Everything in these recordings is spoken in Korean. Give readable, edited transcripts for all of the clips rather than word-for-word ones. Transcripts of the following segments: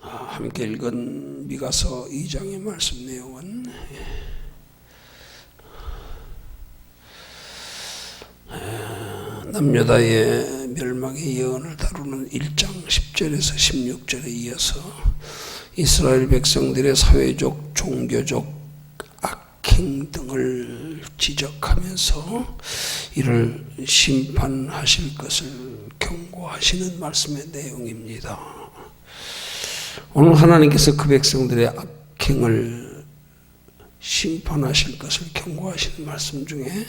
함께 읽은 미가서 2장의 말씀 내용은 남유다의 멸망의 예언을 다루는 1장 10절에서 16절에 이어서 이스라엘 백성들의 사회적, 종교적 악행 등을 지적하면서 이를 심판하실 것을 경고하시는 말씀의 내용입니다. 오늘 하나님께서 그 백성들의 악행을 심판하실 것을 경고하시는 말씀 중에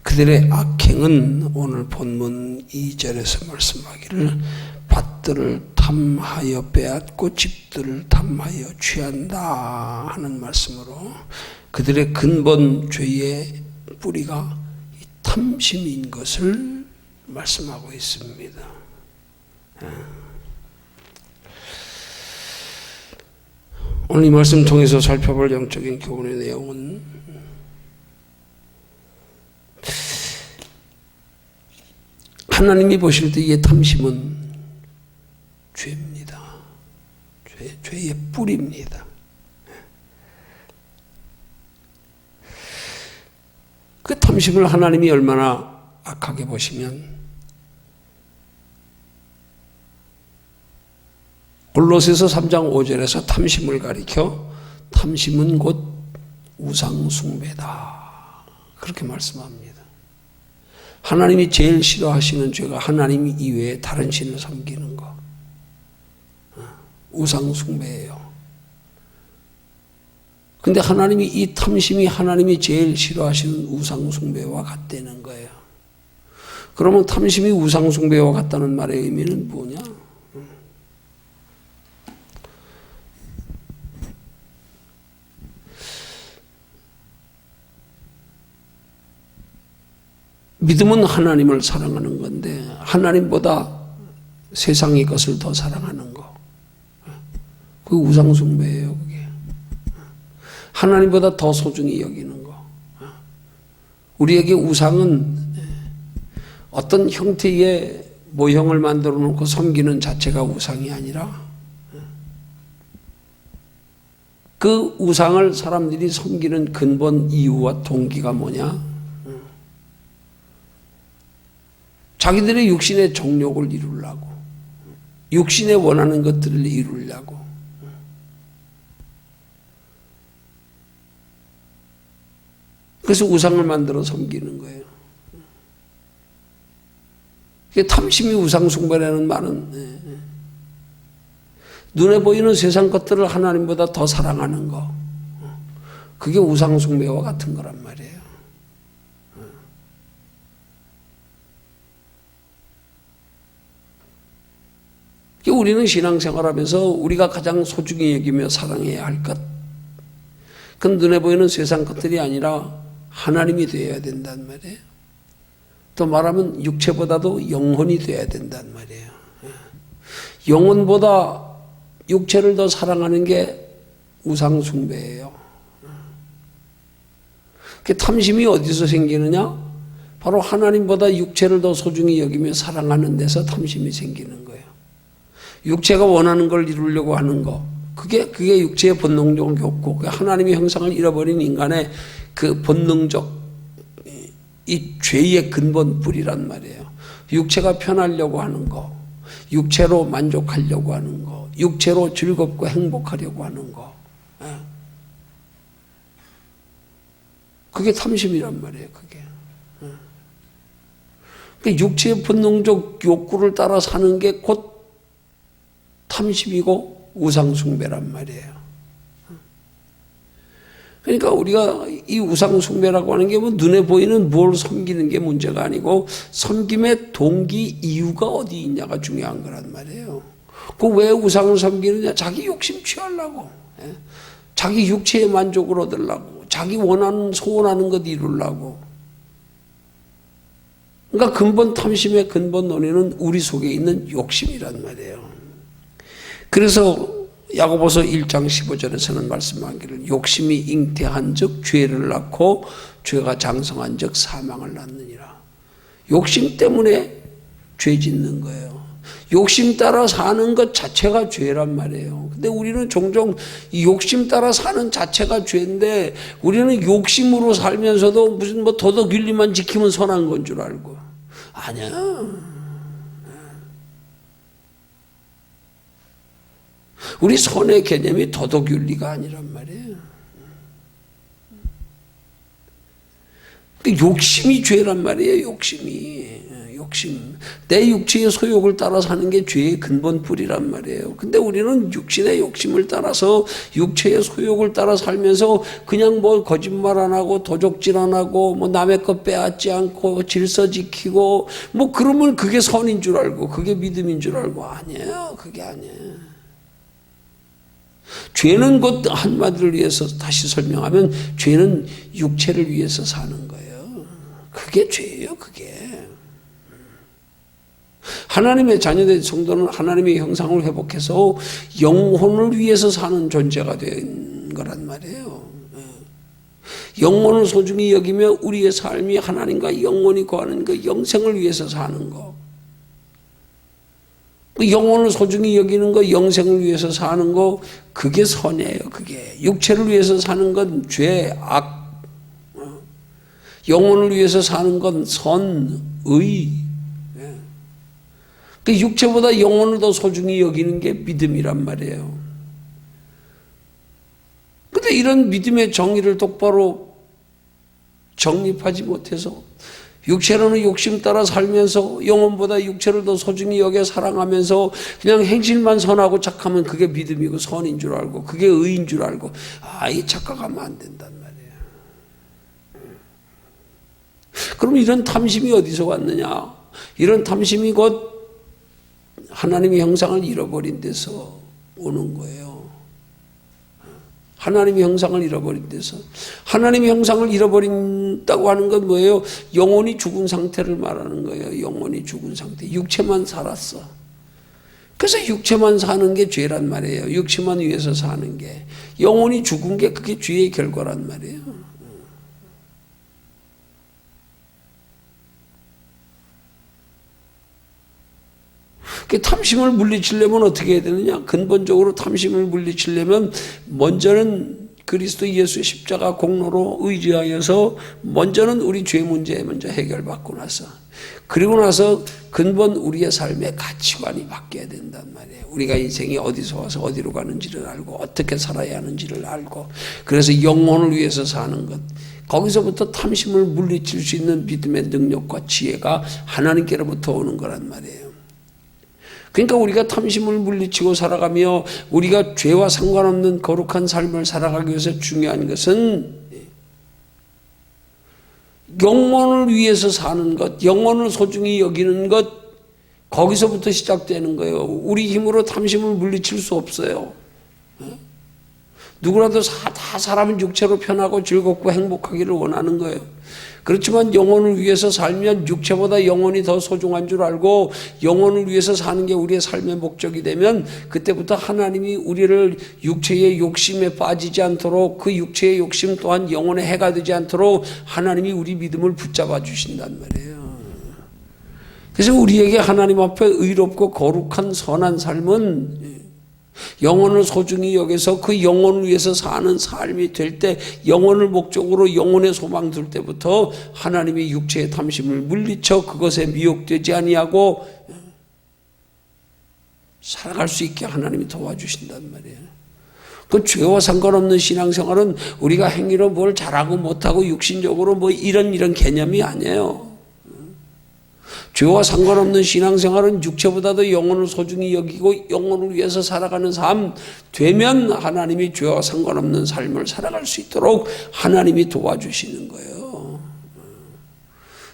그들의 악행은 오늘 본문 2절에서 말씀하기를 밭들을 탐하여 빼앗고 집들을 탐하여 취한다 하는 말씀으로 그들의 근본 죄의 뿌리가 탐심인 것을 말씀하고 있습니다. 오늘 이 말씀 통해서 살펴볼 영적인 교훈의 내용은 하나님이 보실 때 이 탐심은 죄입니다. 죄의 뿌리입니다. 그 탐심을 하나님이 얼마나 악하게 보시면 골로새서 3장 5절에서 탐심을 가리켜 탐심은 곧 우상숭배다 그렇게 말씀합니다. 하나님이 제일 싫어하시는 죄가 하나님 이외에 다른 신을 섬기는 거, 우상숭배예요. 근데 하나님이 이 탐심이 하나님이 제일 싫어하시는 우상숭배와 같다는 거예요. 그러면 탐심이 우상숭배와 같다는 말의 의미는 뭐냐? 믿음은 하나님을 사랑하는 건데 하나님보다 세상의 것을 더 사랑하는 거. 그게 우상숭배예요. 그게. 하나님보다 더 소중히 여기는 거. 우리에게 우상은 어떤 형태의 모형을 만들어 놓고 섬기는 자체가 우상이 아니라 그 우상을 사람들이 섬기는 근본 이유와 동기가 뭐냐? 자기들의 육신의 정욕을 이루려고, 육신에 원하는 것들을 이루려고. 그래서 우상을 만들어 섬기는 거예요. 탐심이 우상숭배라는 말은 눈에 보이는 세상 것들을 하나님보다 더 사랑하는 거, 그게 우상숭배와 같은 거란 말이에요. 우리는 신앙생활하면서 우리가 가장 소중히 여기며 사랑해야 할 것, 그건 눈에 보이는 세상 것들이 아니라 하나님이 되어야 된단 말이에요. 또 말하면 육체보다도 영혼이 되어야 된단 말이에요. 영혼보다 육체를 더 사랑하는 게 우상숭배예요. 그 탐심이 어디서 생기느냐? 바로 하나님보다 육체를 더 소중히 여기며 사랑하는 데서 탐심이 생기는 거예요. 육체가 원하는 걸 이루려고 하는 거, 그게 육체의 본능적인 욕구, 하나님의 형상을 잃어버린 인간의 그 본능적 이 죄의 근본 뿌리란 말이에요. 육체가 편하려고 하는 거, 육체로 만족하려고 하는 거, 육체로 즐겁고 행복하려고 하는 거, 그게 탐심이란 말이에요. 그게 육체의 본능적 욕구를 따라 사는 게 곧 탐심이고 우상숭배란 말이에요. 그러니까 우리가 이 우상숭배라고 하는 게 뭐 눈에 보이는 뭘 섬기는 게 문제가 아니고 섬김의 동기 이유가 어디 있냐가 중요한 거란 말이에요. 그 왜 우상을 섬기느냐? 자기 욕심 취하려고, 자기 육체의 만족을 얻으려고, 자기 원하는 소원하는 것 이루려고. 그러니까 근본 탐심의 근본 논의는 우리 속에 있는 욕심이란 말이에요. 그래서 야고보서 1장 15절에서는 말씀하기를 욕심이 잉태한 즉 죄를 낳고 죄가 장성한 즉 사망을 낳느니라. 욕심 때문에 죄 짓는 거예요. 욕심 따라 사는 것 자체가 죄란 말이에요. 근데 우리는 종종 이 욕심 따라 사는 자체가 죄인데 우리는 욕심으로 살면서도 무슨 뭐 도덕 윤리만 지키면 선한 건 줄 알고. 아니야. 우리 선의 개념이 도덕 윤리가 아니란 말이에요. 욕심이 죄란 말이에요. 욕심. 내 육체의 소욕을 따라 사는 게 죄의 근본 뿌리란 말이에요. 근데 우리는 육신의 욕심을 따라서 육체의 소욕을 따라 살면서 그냥 뭐 거짓말 안 하고 도적질 안 하고 뭐 남의 것 빼앗지 않고 질서 지키고 뭐 그러면 그게 선인 줄 알고 그게 믿음인 줄 알고 아니에요. 그게 아니에요. 죄는 곧 한마디를 위해서 다시 설명하면 죄는 육체를 위해서 사는 거예요. 그게 죄예요. 그게. 하나님의 자녀된 성도는 하나님의 형상을 회복해서 영혼을 위해서 사는 존재가 된 거란 말이에요. 영혼을 소중히 여기며 우리의 삶이 하나님과 영원히 거하는 그 영생을 위해서 사는 거. 영혼을 소중히 여기는 거, 영생을 위해서 사는 거, 그게 선이에요. 그게. 육체를 위해서 사는 건 죄, 악. 영혼을 위해서 사는 건 선, 의. 그 육체보다 영혼을 더 소중히 여기는 게 믿음이란 말이에요. 근데 이런 믿음의 정의를 똑바로 정립하지 못해서 육체로는 욕심 따라 살면서 영혼보다 육체를 더 소중히 여겨 사랑하면서 그냥 행실만 선하고 착하면 그게 믿음이고 선인 줄 알고 그게 의인 줄 알고 이 착각하면 안 된단 말이에요. 그럼 이런 탐심이 어디서 왔느냐? 이런 탐심이 곧 하나님의 형상을 잃어버린 데서 오는 거예요. 하나님의 형상을 잃어버린 데서. 하나님의 형상을 잃어버린다고 하는 건 뭐예요? 영혼이 죽은 상태를 말하는 거예요. 영혼이 죽은 상태. 육체만 살았어. 그래서 육체만 사는 게 죄란 말이에요. 육체만 위해서 사는 게. 영혼이 죽은 게 그게 죄의 결과란 말이에요. 그 탐심을 물리치려면 어떻게 해야 되느냐? 근본적으로 탐심을 물리치려면 먼저는 그리스도 예수의 십자가 공로로 의지하여서 먼저는 우리 죄 문제 먼저 해결받고 나서 그리고 나서 근본 우리의 삶의 가치관이 바뀌어야 된단 말이에요. 우리가 인생이 어디서 와서 어디로 가는지를 알고 어떻게 살아야 하는지를 알고 그래서 영혼을 위해서 사는 것. 거기서부터 탐심을 물리칠 수 있는 믿음의 능력과 지혜가 하나님께로부터 오는 거란 말이에요. 그러니까 우리가 탐심을 물리치고 살아가며 우리가 죄와 상관없는 거룩한 삶을 살아가기 위해서 중요한 것은 영혼을 위해서 사는 것, 영혼을 소중히 여기는 것, 거기서부터 시작되는 거예요. 우리 힘으로 탐심을 물리칠 수 없어요. 누구라도 다 사람은 육체로 편하고 즐겁고 행복하기를 원하는 거예요. 그렇지만 영혼을 위해서 살면 육체보다 영혼이 더 소중한 줄 알고 영혼을 위해서 사는 게 우리의 삶의 목적이 되면 그때부터 하나님이 우리를 육체의 욕심에 빠지지 않도록 그 육체의 욕심 또한 영혼의 해가 되지 않도록 하나님이 우리 믿음을 붙잡아 주신단 말이에요. 그래서 우리에게 하나님 앞에 의롭고 거룩한 선한 삶은 영혼을 소중히 여겨서 그 영혼을 위해서 사는 삶이 될 때 영혼을 목적으로 영혼의 소망 둘 때부터 하나님이 육체의 탐심을 물리쳐 그것에 미혹되지 아니하고 살아갈 수 있게 하나님이 도와주신단 말이에요. 그 죄와 상관없는 신앙생활은 우리가 행위로 뭘 잘하고 못하고 육신적으로 뭐 이런 개념이 아니에요. 죄와 상관없는 신앙생활은 육체보다도 영혼을 소중히 여기고 영혼을 위해서 살아가는 삶 되면 하나님이 죄와 상관없는 삶을 살아갈 수 있도록 하나님이 도와주시는 거예요.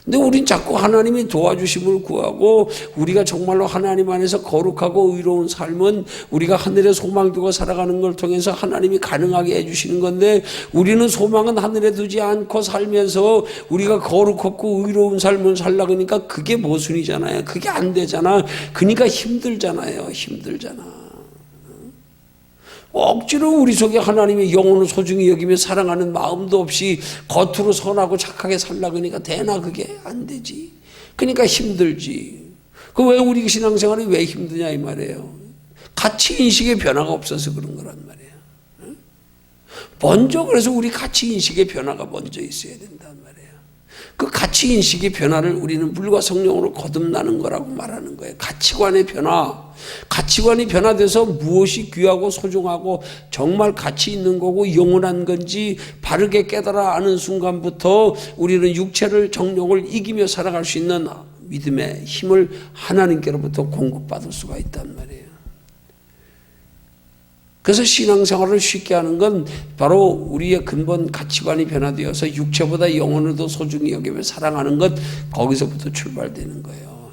근데 우린 자꾸 하나님이 도와주심을 구하고 우리가 정말로 하나님 안에서 거룩하고 의로운 삶은 우리가 하늘에 소망 두고 살아가는 걸 통해서 하나님이 가능하게 해주시는 건데 우리는 소망은 하늘에 두지 않고 살면서 우리가 거룩하고 의로운 삶을 살려고 하니까 그게 모순이잖아요. 그게 안 되잖아. 그러니까 힘들잖아요. 억지로 우리 속에 하나님의 영혼을 소중히 여기며 사랑하는 마음도 없이 겉으로 선하고 착하게 살려고 하니까 되나 그게 안 되지. 그러니까 힘들지. 그 왜 우리 신앙생활이 왜 힘드냐 이 말이에요. 가치인식의 변화가 없어서 그런 거란 말이에요. 먼저 그래서 우리 가치인식의 변화가 먼저 있어야 된단 말이에요. 그 가치인식의 변화를 우리는 물과 성령으로 거듭나는 거라고 말하는 거예요. 가치관의 변화. 가치관이 변화돼서 무엇이 귀하고 소중하고 정말 가치 있는 거고 영원한 건지 바르게 깨달아 아는 순간부터 우리는 육체를 정욕을 이기며 살아갈 수 있는 믿음의 힘을 하나님께로부터 공급받을 수가 있단 말이에요. 그래서 신앙생활을 쉽게 하는 건 바로 우리의 근본 가치관이 변화되어서 육체보다 영혼을 더 소중히 여기며 사랑하는 것, 거기서부터 출발되는 거예요.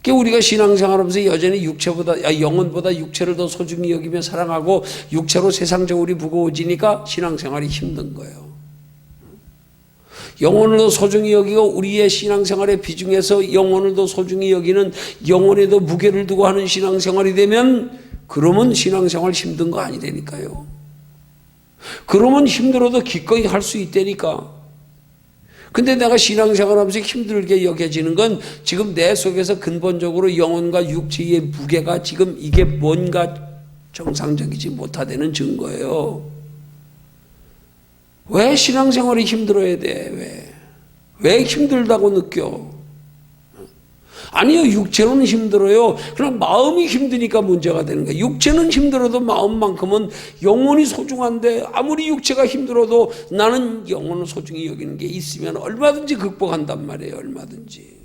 그러니까 우리가 신앙생활하면서 여전히 영혼보다 육체를 더 소중히 여기며 사랑하고 육체로 세상적으로 무거워지니까 신앙생활이 힘든 거예요. 영혼을 더 소중히 여기고 우리의 신앙생활의 비중에서 영혼을 더 소중히 여기는 영혼에 더 무게를 두고 하는 신앙생활이 되면 그러면 신앙생활 힘든 거 아니라니까요. 그러면 힘들어도 기꺼이 할 수 있다니까. 근데 내가 신앙생활 하면서 힘들게 여겨지는 건 지금 내 속에서 근본적으로 영혼과 육체의 무게가 지금 이게 뭔가 정상적이지 못하다는 증거예요. 왜 신앙생활이 힘들어야 돼? 왜 힘들다고 느껴? 아니요, 육체로는 힘들어요. 그럼 마음이 힘드니까 문제가 되는 거예요. 육체는 힘들어도 마음만큼은 영혼이 소중한데 아무리 육체가 힘들어도 나는 영혼을 소중히 여기는 게 있으면 얼마든지 극복한단 말이에요. 얼마든지.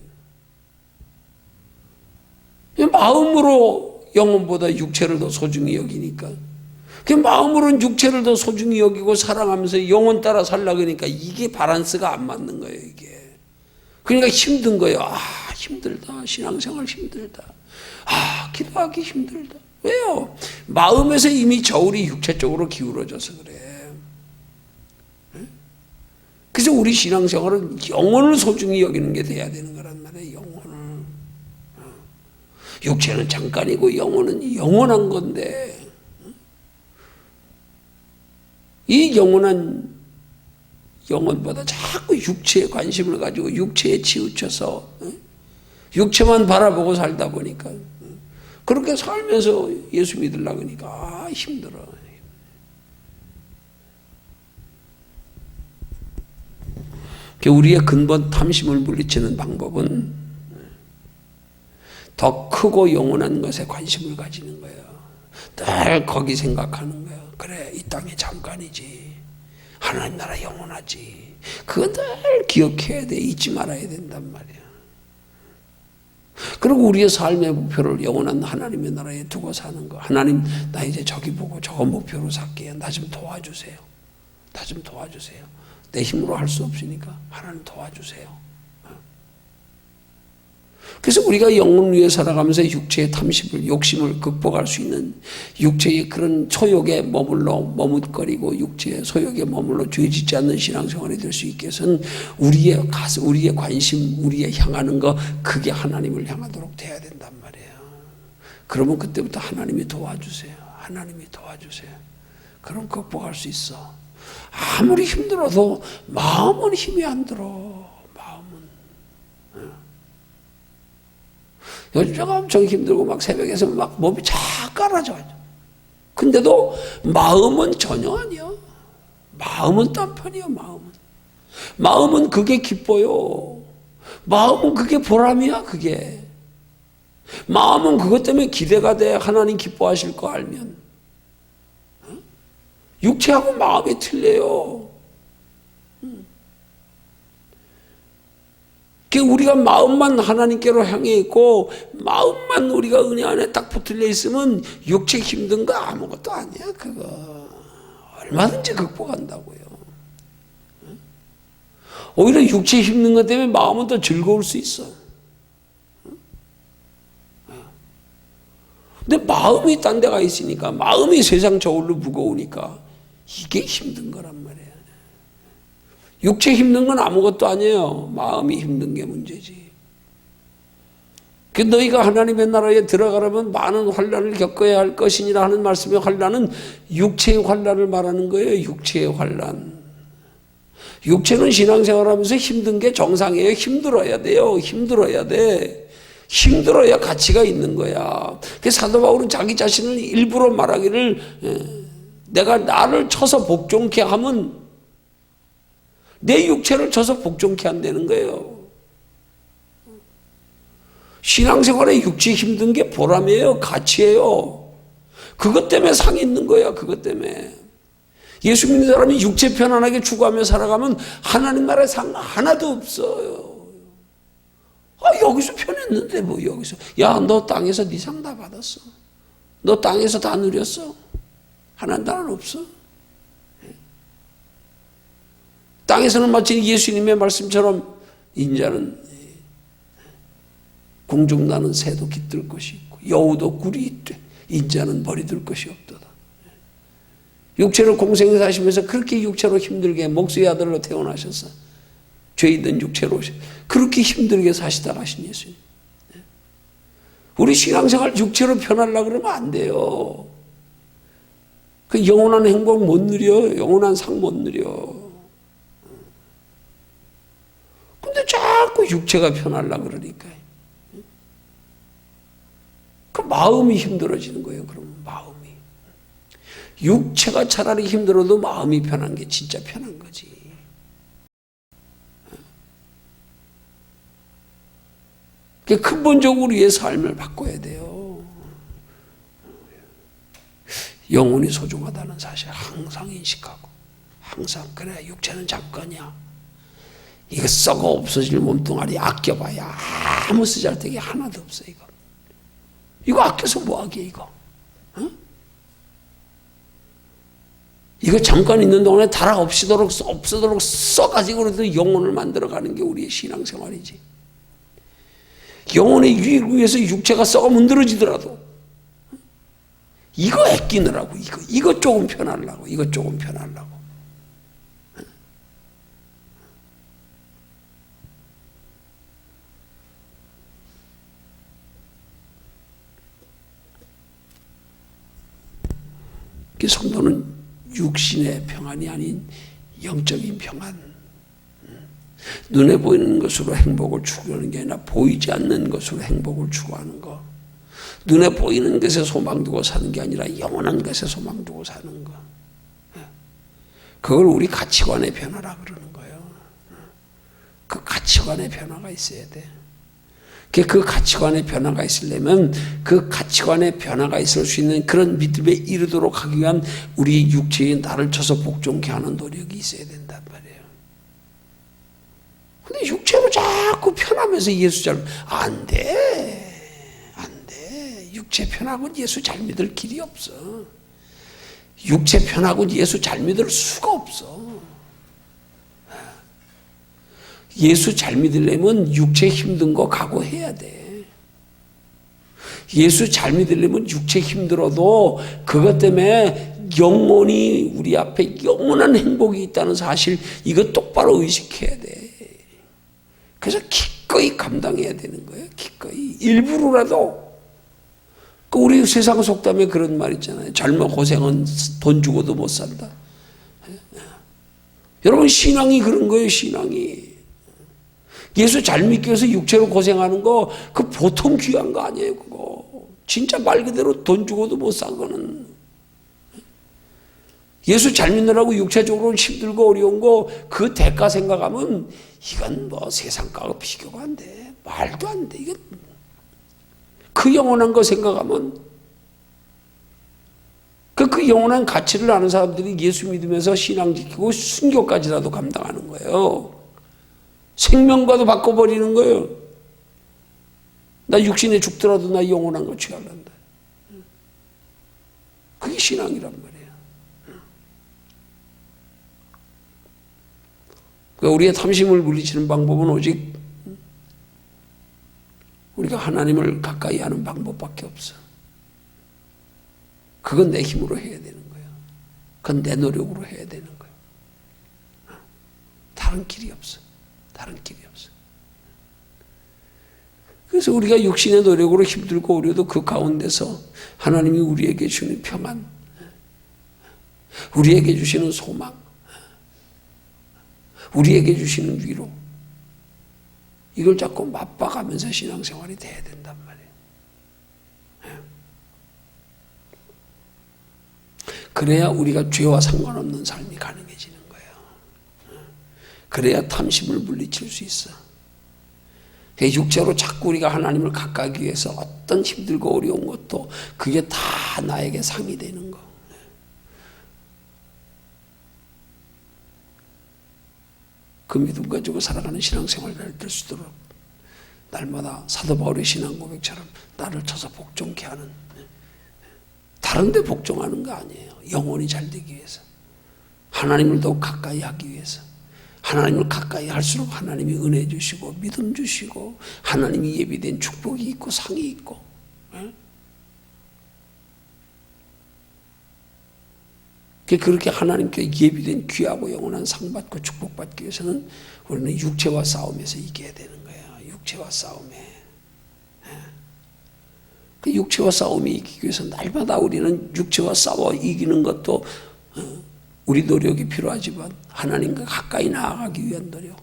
마음으로 영혼보다 육체를 더 소중히 여기니까. 그 마음으로는 육체를 더 소중히 여기고 사랑하면서 영혼 따라 살려고 하니까 이게 밸런스가 안 맞는 거예요, 이게. 그러니까 힘든 거예요. 힘들다. 신앙생활 힘들다. 기도하기 힘들다. 왜요? 마음에서 이미 저울이 육체 쪽으로 기울어져서 그래. 그래서 우리 신앙생활은 영혼을 소중히 여기는 게 돼야 되는 거란 말이에요. 영혼을. 육체는 잠깐이고 영혼은 영원한 건데 이 영원한 영혼보다 자꾸 육체에 관심을 가지고 육체에 치우쳐서 육체만 바라보고 살다 보니까 그렇게 살면서 예수 믿으려고 하니까 힘들어. 우리의 근본 탐심을 물리치는 방법은 더 크고 영원한 것에 관심을 가지는 거예요. 늘 거기 생각하는 거예요. 그래, 이 땅이 잠깐이지. 하나님 나라 영원하지. 그건 늘 기억해야 돼. 잊지 말아야 된단 말이야. 그리고 우리의 삶의 목표를 영원한 하나님의 나라에 두고 사는 거. 하나님, 나 이제 저기 보고 저거 목표로 살게요. 나 좀 도와주세요. 나 좀 도와주세요. 내 힘으로 할 수 없으니까 하나님 도와주세요. 그래서 우리가 영혼을 위해 살아가면서 육체의 탐심을, 욕심을 극복할 수 있는 육체의 그런 소욕에 머뭇거리고 육체의 소욕에 머물러 죄짓지 않는 신앙생활이 될 수 있게 해서는 우리의 관심, 우리의 향하는 거, 그게 하나님을 향하도록 돼야 된단 말이에요. 그러면 그때부터 하나님이 도와주세요. 하나님이 도와주세요. 그럼 극복할 수 있어. 아무리 힘들어도 마음은 힘이 안 들어. 요즘 제가 엄청 힘들고 막 새벽에서 막 몸이 쫙 깔아져요. 근데도 마음은 전혀 아니야. 마음은 딴 편이야, 마음은 그게 기뻐요. 마음은 그게 보람이야, 그게. 마음은 그것 때문에 기대가 돼. 하나님 기뻐하실 거 알면. 육체하고 마음이 틀려요. 우리가 마음만 하나님께로 향해 있고 마음만 우리가 은혜 안에 딱 붙들려 있으면 육체 힘든 거 아무것도 아니야. 그거 얼마든지 극복한다고요. 오히려 육체 힘든 것 때문에 마음은 더 즐거울 수 있어. 근데 마음이 딴 데가 있으니까, 마음이 세상 저울로 무거우니까 이게 힘든 거란 말이야. 육체 힘든 건 아무것도 아니에요. 마음이 힘든 게 문제지. 너희가 하나님의 나라에 들어가려면 많은 환난을 겪어야 할 것이니라 하는 말씀의 환난은 육체의 환난을 말하는 거예요. 육체의 환난. 육체는 신앙생활하면서 힘든 게 정상이에요. 힘들어야 돼요. 힘들어야 돼. 힘들어야 가치가 있는 거야. 그 사도 바울은 자기 자신을 일부러 말하기를 내가 나를 쳐서 복종케 하면 내 육체를 쳐서 복종케 한다는 거예요. 신앙생활에 육체 힘든 게 보람이에요. 가치예요. 그것 때문에 상이 있는 거야. 그것 때문에. 예수 믿는 사람이 육체 편안하게 추구하며 살아가면 하나님 나라에 상 하나도 없어요. 여기서 편했는데 뭐 여기서. 야, 너 땅에서 네 상 다 받았어. 너 땅에서 다 누렸어. 하나님 나라는 없어. 땅에서는 마치 예수님의 말씀처럼 인자는 공중나는 새도 깃들 것이 있고 여우도 굴이 있되 인자는 버리들 것이 없도다. 육체로 공생에 사시면서 그렇게 육체로 힘들게 목수의 아들로 태어나셔서 죄있는 육체로 그렇게 힘들게 사시다 가신 예수님. 우리 신앙생활 육체로 편하려고 그러면 안 돼요. 그 영원한 행복 못 누려. 영원한 상 못 누려. 근데 자꾸 육체가 편하려고 그러니까. 그 마음이 힘들어지는 거예요. 그러면 마음이. 육체가 차라리 힘들어도 마음이 편한 게 진짜 편한 거지. 근본적으로 우리의 삶을 바꿔야 돼요. 영혼이 소중하다는 사실 항상 인식하고 항상 그래 육체는 잠깐이야. 이거 썩어 없어질 몸뚱아리 아껴봐야 아무 쓰잘데기 하나도 없어. 이거 아껴서 뭐하게 이거. 어? 이거 잠깐 있는 동안에 타락 없이도록 없어도록 써가지고 그래도 영혼을 만들어가는 게 우리의 신앙생활이지. 영혼의 유익을 위해서 육체가 썩어 문드러지더라도 이거 아끼느라고 이거 조금 편하려고 이거 조금 편하려고. 그 성도는 육신의 평안이 아닌 영적인 평안. 눈에 보이는 것으로 행복을 추구하는 게 아니라 보이지 않는 것으로 행복을 추구하는 거. 눈에 보이는 것에 소망 두고 사는 게 아니라 영원한 것에 소망 두고 사는 거. 그걸 우리 가치관의 변화라 그러는 거예요. 그 가치관의 변화가 있어야 돼. 그 가치관의 변화가 있으려면 그 가치관의 변화가 있을 수 있는 그런 믿음에 이르도록 하기 위한 우리 육체의 나를 쳐서 복종케 하는 노력이 있어야 된단 말이에요. 근데 육체로 자꾸 편하면서 예수 안 돼. 안 돼. 육체 편하고 예수 잘 믿을 길이 없어. 육체 편하고 예수 잘 믿을 수가 없어. 예수 잘 믿으려면 육체 힘든 거 각오해야 돼. 예수 잘 믿으려면 육체 힘들어도 그것 때문에 영원히 우리 앞에 영원한 행복이 있다는 사실 이거 똑바로 의식해야 돼. 그래서 기꺼이 감당해야 되는 거예요. 기꺼이. 일부러라도. 우리 세상 속담에 그런 말 있잖아요. 젊어 고생은 돈 주고도 못 산다. 여러분 신앙이 그런 거예요. 신앙이. 예수 잘 믿기 위해서 육체로 고생하는 거 그 보통 귀한 거 아니에요. 그거 진짜 말 그대로 돈 주고도 못 산 거는. 예수 잘 믿느라고 육체적으로 힘들고 어려운 거 그 대가 생각하면 이건 뭐 세상과도 비교가 안 돼. 말도 안 돼. 이건 그 영원한 거 생각하면 그 영원한 가치를 아는 사람들이 예수 믿으면서 신앙 지키고 순교까지라도 감당하는 거예요. 생명과도 바꿔버리는 거예요. 나 육신에 죽더라도 나 영원한 거 취하란다. 그게 신앙이란 말이에요. 그러니까 우리의 탐심을 물리치는 방법은 오직 우리가 하나님을 가까이 하는 방법밖에 없어. 그건 내 힘으로 해야 되는 거예요. 그건 내 노력으로 해야 되는 거예요. 다른 길이 없어. 다른 길이 없어. 그래서 우리가 육신의 노력으로 힘들고 어려도 그 가운데서 하나님이 우리에게 주는 평안, 우리에게 주시는 소망, 우리에게 주시는 위로. 이걸 자꾸 맛봐가면서 신앙생활이 돼야 된단 말이에요. 그래야 우리가 죄와 상관없는 삶이 가능해지는 거예요. 그래야 탐심을 물리칠 수 있어. 육체로 자꾸 우리가 하나님을 가까이 위해서 어떤 힘들고 어려운 것도 그게 다 나에게 상이 되는 거. 그 믿음 가지고 살아가는 신앙생활을 될 수 있도록 날마다 사도 바울의 신앙 고백처럼 나를 쳐서 복종케 하는, 다른 데 복종하는 거 아니에요. 영혼이 잘 되기 위해서, 하나님을 더욱 가까이 하기 위해서. 하나님을 가까이 할수록 하나님이 은혜 주시고 믿음 주시고 하나님이 예비된 축복이 있고 상이 있고. 그렇게 하나님께 예비된 귀하고 영원한 상 받고 축복 받기 위해서는 우리는 육체와 싸움에서 이겨야 되는 거예요. 육체와 싸움에. 그 육체와 싸움이 이기기 위해서 날마다 우리는 육체와 싸워 이기는 것도 우리 노력이 필요하지만 하나님과 가까이 나아가기 위한 노력.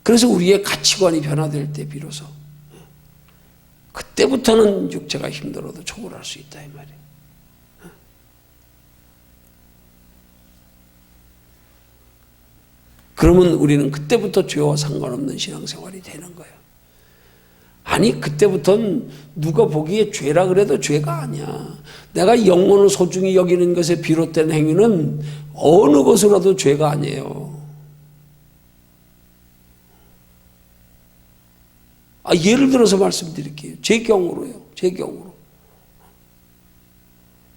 그래서 우리의 가치관이 변화될 때 비로소 그때부터는 육체가 힘들어도 초월할 수 있다 이 말이에요. 그러면 우리는 그때부터 죄와 상관없는 신앙생활이 되는 거예요. 아니 그때부터는 누가 보기에 죄라 그래도 죄가 아니야. 내가 영혼을 소중히 여기는 것에 비롯된 행위는 어느 것으로도 죄가 아니에요. 예를 들어서 말씀드릴게요. 제 경우로요. 제 경우로.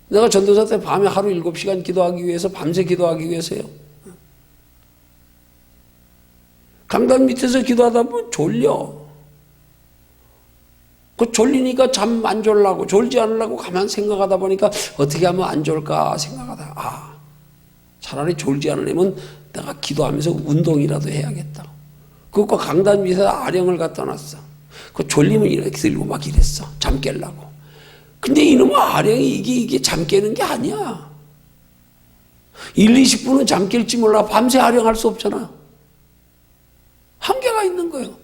내가 전도사 때 밤에 하루 7시간 기도하기 위해서 밤새 기도하기 위해서요. 강단 밑에서 기도하다 보면 졸려. 그 졸리니까 잠 안 졸라고 졸지 않으려고 가만 생각하다 보니까 어떻게 하면 안 졸까 생각하다 차라리 졸지 않으려면 내가 기도하면서 운동이라도 해야겠다. 그거 강단 밑에 아령을 갖다 놨어. 그 졸리면 이렇게 들고 막 이랬어. 잠 깨려고. 근데 이놈의 아령이 이게 잠 깨는 게 아니야. 1, 20분은 잠 깰지 몰라. 밤새 아령할 수 없잖아. 한계가 있는 거예요.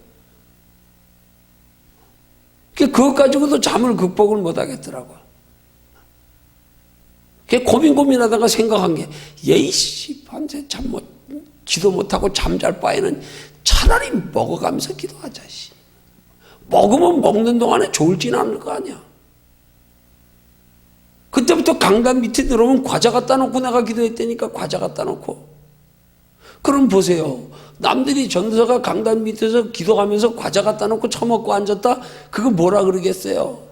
그것 가지고도 잠을 극복을 못 하겠더라고요. 고민하다가 생각한 게, 예이씨, 밤새 기도 못하고 잠잘 바에는 차라리 먹어가면서 기도하자. 먹으면 먹는 동안에 졸지는 않을 거 아니야. 그때부터 강단 밑에 들어오면 과자 갖다 놓고 내가 기도했다니까. 과자 갖다 놓고. 그럼 보세요. 남들이 전도사가 강단 밑에서 기도하면서 과자 갖다 놓고 처먹고 앉았다? 그거 뭐라 그러겠어요?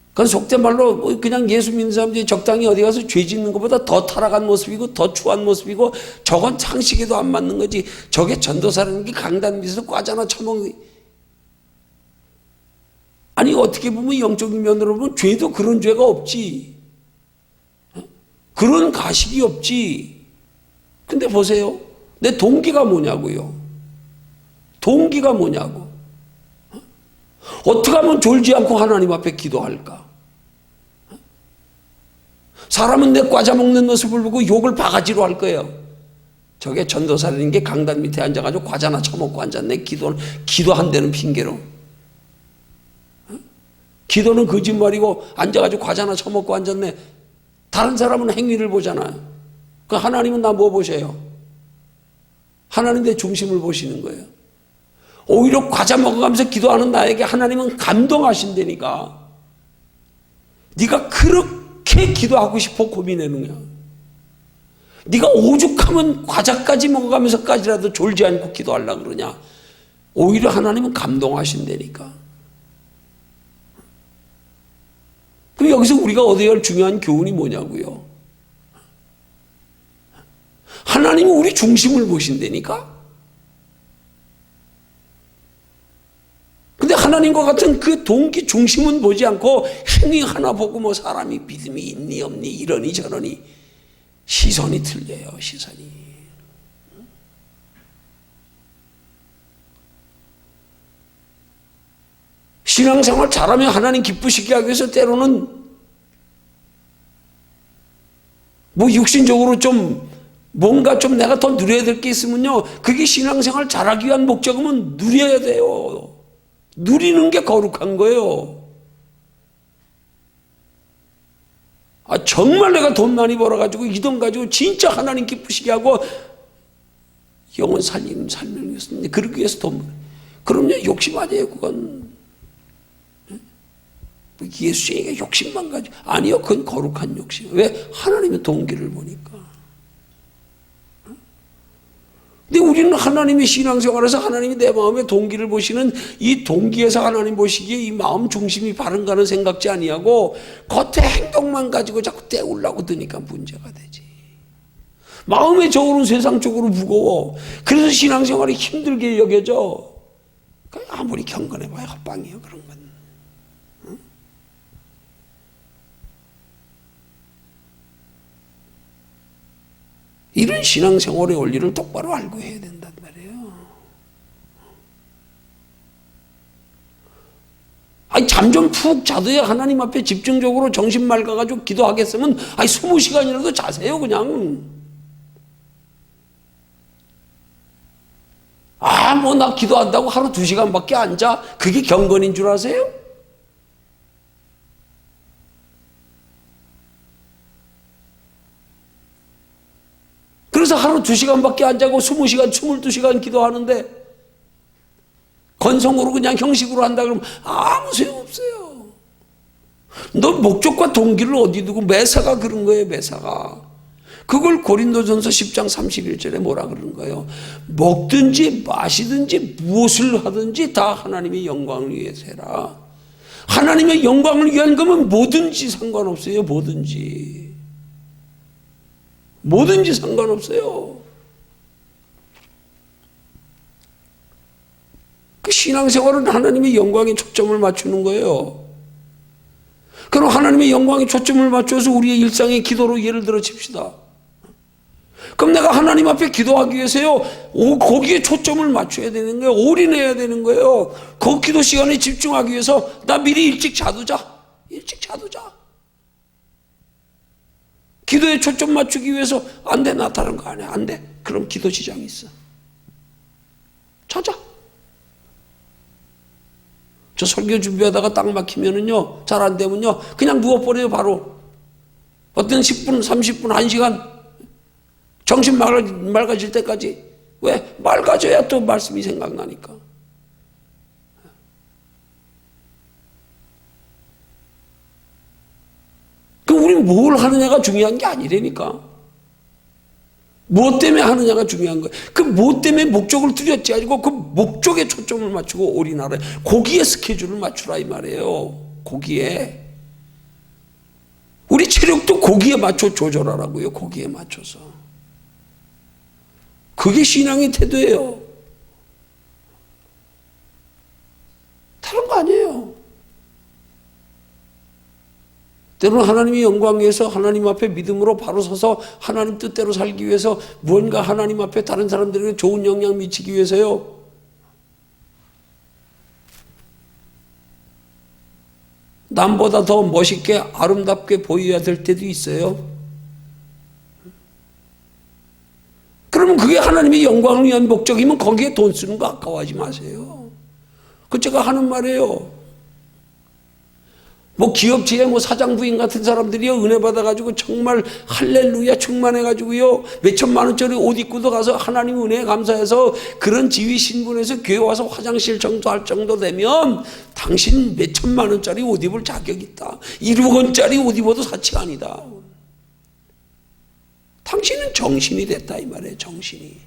그건 속된 말로 그냥 예수 믿는 사람들이 적당히 어디 가서 죄 짓는 것보다 더 타락한 모습이고 더 추한 모습이고 저건 상식에도 안 맞는 거지. 저게 전도사라는 게 강단 밑에서 과자나 처먹는. 아니 어떻게 보면 영적인 면으로 보면 죄도 그런 죄가 없지. 그런 가식이 없지. 근데 보세요. 내 동기가 뭐냐고요. 동기가 뭐냐고. 어떻게 하면 졸지 않고 하나님 앞에 기도할까? 사람은 내 과자 먹는 모습을 보고 욕을 바가지로 할 거예요. 저게 전도사라는 게 강단 밑에 앉아가지고 과자나 처먹고 앉았네. 기도한다는 핑계로. 기도는 거짓말이고 앉아가지고 과자나 처먹고 앉았네. 다른 사람은 행위를 보잖아요. 그 하나님은 나 뭐 보셔요? 하나님 내 중심을 보시는 거예요. 오히려 과자 먹어가면서 기도하는 나에게 하나님은 감동하신다니까. 네가 그렇게 기도하고 싶어 고민하느냐. 네가 오죽하면 과자까지 먹어가면서까지라도 졸지 않고 기도하려고 그러냐. 오히려 하나님은 감동하신다니까. 그럼 여기서 우리가 얻어야 할 중요한 교훈이 뭐냐고요. 하나님은 우리 중심을 보신다니까. 근데 하나님과 같은 그 동기 중심은 보지 않고 행위 하나 보고 뭐 사람이 믿음이 있니 없니 이러니 저러니 시선이 틀려요. 시선이. 신앙생활 잘하면 하나님 기쁘시게 하기 위해서 때로는 뭐 육신적으로 좀 뭔가 좀 내가 더 누려야 될 게 있으면요, 그게 신앙생활 잘하기 위한 목적이면 누려야 돼요. 누리는 게 거룩한 거예요. 정말 내가 돈 많이 벌어가지고 이 돈 가지고 진짜 하나님 기쁘시게 하고 영혼 살리는 삶을 위해서, 그러기 위해서 돈, 그럼요, 욕심 아니에요, 그건. 예수님이 욕심만 가지고, 아니요, 그건 거룩한 욕심. 왜? 하나님의 동기를 보니까. 근데 우리는 하나님의 신앙생활에서 하나님이 내 마음의 동기를 보시는 이 동기에서 하나님 보시기에 이 마음 중심이 바른가는 생각지 아니하고 겉에 행동만 가지고 자꾸 때우려고 드니까 문제가 되지. 마음의 저울은 세상 쪽으로 무거워. 그래서 신앙생활이 힘들게 여겨져. 아무리 경건해봐야 헛방이에요, 그런 건. 응? 이런 신앙생활의 원리를 똑바로 알고 해야 된단 말이에요. 잠 좀 푹 자도야 하나님 앞에 집중적으로 정신 맑아가지고 기도하겠으면 20시간이라도 자세요, 그냥. 뭐 나 기도한다고 하루 2시간밖에 안 자? 그게 경건인 줄 아세요? 그래서 하루 2시간밖에 안 자고 20시간, 22시간 기도하는데 건성으로 그냥 형식으로 한다 그러면 아무 소용없어요. 너 목적과 동기를 어디 두고, 매사가 그런 거예요, 매사가. 그걸 고린도전서 10장 31절에 뭐라 그러는 거예요? 먹든지 마시든지 무엇을 하든지 다 하나님의 영광을 위해서 해라. 하나님의 영광을 위한 거면 뭐든지 상관없어요. 뭐든지 상관없어요. 그 신앙생활은 하나님의 영광에 초점을 맞추는 거예요. 그럼 하나님의 영광에 초점을 맞춰서 우리의 일상의 기도로 예를 들어 칩시다. 그럼 내가 하나님 앞에 기도하기 위해서요, 거기에 초점을 맞춰야 되는 거예요. 올인해야 되는 거예요. 그 기도 시간에 집중하기 위해서 나 미리 일찍 자두자. 기도에 초점 맞추기 위해서 안 돼, 나 다른 거 안 해. 안 돼. 그럼 기도 지장이 있어. 자자. 저 설교 준비하다가 딱 막히면은요, 잘 안 되면요, 그냥 누워버려요, 바로. 어떤 10분, 30분, 1시간. 정신 맑아질 때까지. 왜? 맑아져야 또 말씀이 생각나니까. 그럼 우리 뭘 하느냐가 중요한 게 아니라니까. 무엇 때문에 하느냐가 중요한 거예요. 그 무엇 때문에 목적을 두렵지 아니고 그 목적에 초점을 맞추고 올인하라. 거기에 스케줄을 맞추라 이 말이에요. 거기에. 우리 체력도 거기에 맞춰 조절하라고요. 거기에 맞춰서. 그게 신앙의 태도예요. 다른 거 아니에요. 때로는 하나님의 영광 위해서 하나님 앞에 믿음으로 바로 서서 하나님 뜻대로 살기 위해서 무언가 하나님 앞에 다른 사람들에게 좋은 영향 미치기 위해서요. 남보다 더 멋있게 아름답게 보여야 될 때도 있어요. 그러면 그게 하나님의 영광을 위한 목적이면 거기에 돈 쓰는 거 아까워하지 마세요. 그 제가 하는 말이에요. 뭐 기업체에 뭐 사장 부인 같은 사람들이요, 은혜 받아가지고 정말 할렐루야 충만해가지고요, 몇천만 원짜리 옷 입고도 가서 하나님 은혜에 감사해서 그런 지위 신분에서 교회 와서 화장실 청소할 정도 되면 당신 몇천만 원짜리 옷 입을 자격 있다. 1억 원짜리 옷 입어도 사치가 아니다. 당신은 정신이 됐다 이 말이에요. 정신이.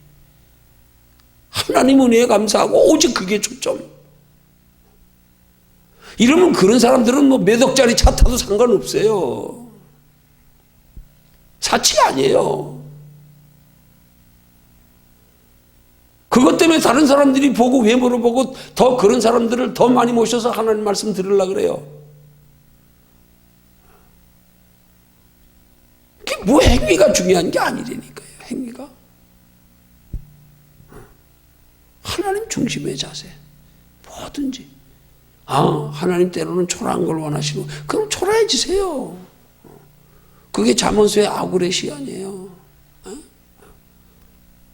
하나님 은혜에 감사하고 오직 그게 초점. 이러면 그런 사람들은 뭐 몇 억짜리 차 타도 상관없어요. 사치 아니에요. 그것 때문에 다른 사람들이 보고 외모를 보고 더 그런 사람들을 더 많이 모셔서 하나님 말씀 들으려고 그래요. 그게 뭐 행위가 중요한 게 아니라니까요. 행위가. 하나님 중심의 자세. 뭐든지. 하나님 때로는 초라한 걸 원하시고 그럼 초라해지세요. 그게 잠언서의 아구렛이 아니에요. 어?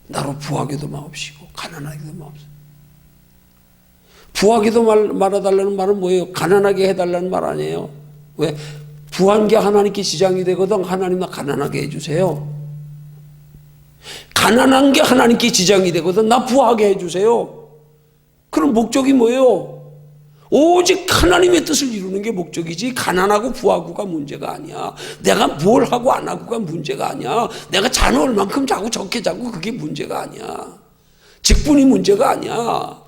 나로 부하게도 마옵시고 가난하게도 마옵시고. 부하게도 말아달라는 말은 뭐예요? 가난하게 해달라는 말 아니에요? 왜? 부한 게 하나님께 지장이 되거든. 하나님 나 가난하게 해주세요. 가난한 게 하나님께 지장이 되거든. 나 부하게 해주세요. 그럼 목적이 뭐예요? 오직 하나님의 뜻을 이루는 게 목적이지 가난하고 부하고가 문제가 아니야. 내가 뭘 하고 안 하고가 문제가 아니야. 내가 잠을 얼만큼 자고 적게 자고 그게 문제가 아니야. 직분이 문제가 아니야.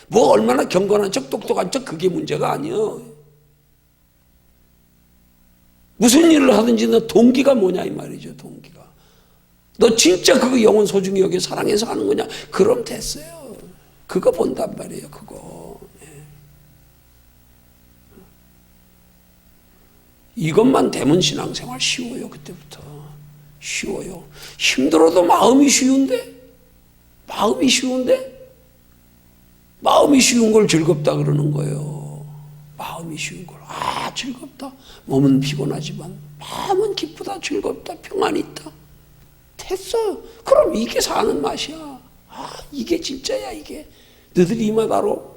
뭐 얼마나 경건한 척 똑똑한 척 그게 문제가 아니야. 무슨 일을 하든지 너 동기가 뭐냐 이 말이죠. 동기가. 너 진짜 그거 영혼 소중히 여기 사랑해서 하는 거냐? 그럼 됐어요. 그거 본단 말이에요. 그거. 이것만 되면 신앙생활 쉬워요. 그때부터 쉬워요. 힘들어도 마음이 쉬운데 마음이 쉬운 걸 즐겁다 그러는 거예요. 마음이 쉬운 걸. 아 즐겁다. 몸은 피곤하지만 마음은 기쁘다. 즐겁다. 평안이 있다. 됐어. 그럼 이게 사는 맛이야. 아 이게 진짜야. 이게 너희들이 이 맛 알아?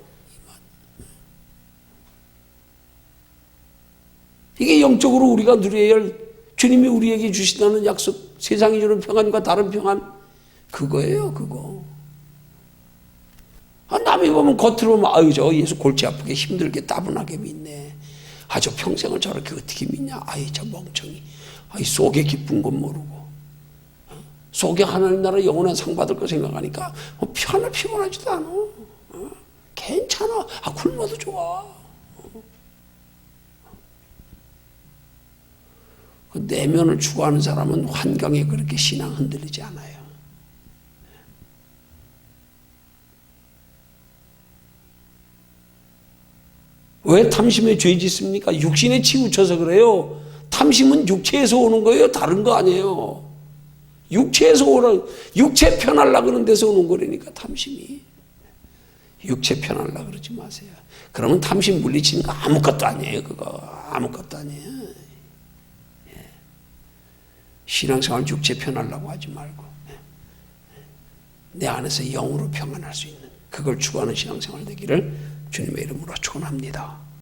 이게 영적으로 우리가 누려야 할 주님이 우리에게 주신다는 약속, 세상이 주는 평안과 다른 평안, 그거예요, 그거. 아, 남이 보면 겉으로 보면, 아유, 저 예수 골치 아프게 힘들게 따분하게 믿네. 아, 저 평생을 저렇게 어떻게 믿냐. 아이, 저 멍청이. 아이, 속에 기쁜 건 모르고. 속에 하나님 나라 영원한 상 받을 거 생각하니까, 하나 피곤하지도 않아. 괜찮아. 아, 굶어도 좋아. 내면을 추구하는 사람은 환경에 그렇게 신앙 흔들리지 않아요. 왜 탐심에 죄 짓습니까? 육신에 치우쳐서 그래요. 탐심은 육체에서 오는 거예요. 다른 거 아니에요. 육체에서 오는, 육체 편하려고 그러는 데서 오는 거라니까 탐심이. 육체 편하려고 그러지 마세요. 그러면 탐심 물리치는 거 아무것도 아니에요. 그거 아무것도 아니에요. 신앙생활 육체 편하려고 하지 말고 내 안에서 영으로 평안할 수 있는 그걸 추구하는 신앙생활 되기를 주님의 이름으로 축원합니다.